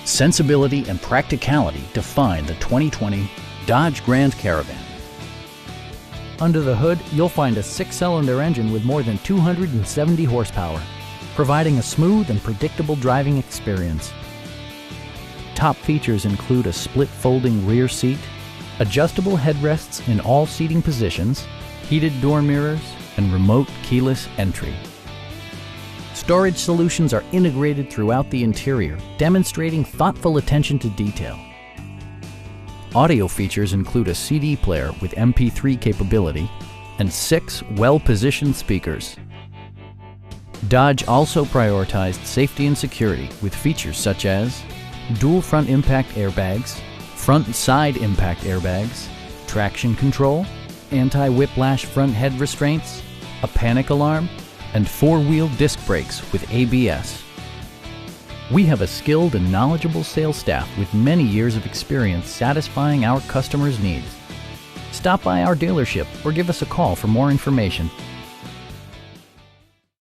Sensibility and practicality define the 2020 Dodge Grand Caravan. Under the hood, you'll find a 6-cylinder engine with more than 270 horsepower, providing a smooth and predictable driving experience. Top features include a split folding rear seat, adjustable headrests in all seating positions, heated door mirrors, and remote keyless entry. Storage solutions are integrated throughout the interior, demonstrating thoughtful attention to detail. Audio features include a CD player with MP3 capability and 6 well-positioned speakers. Dodge also prioritized safety and security with features such as dual front impact airbags, front and side impact airbags, traction control, anti-whiplash front head restraints, a panic alarm, and 4-wheel disc brakes with ABS. We have a skilled and knowledgeable sales staff with many years of experience satisfying our customers' needs. Stop by our dealership or give us a call for more information.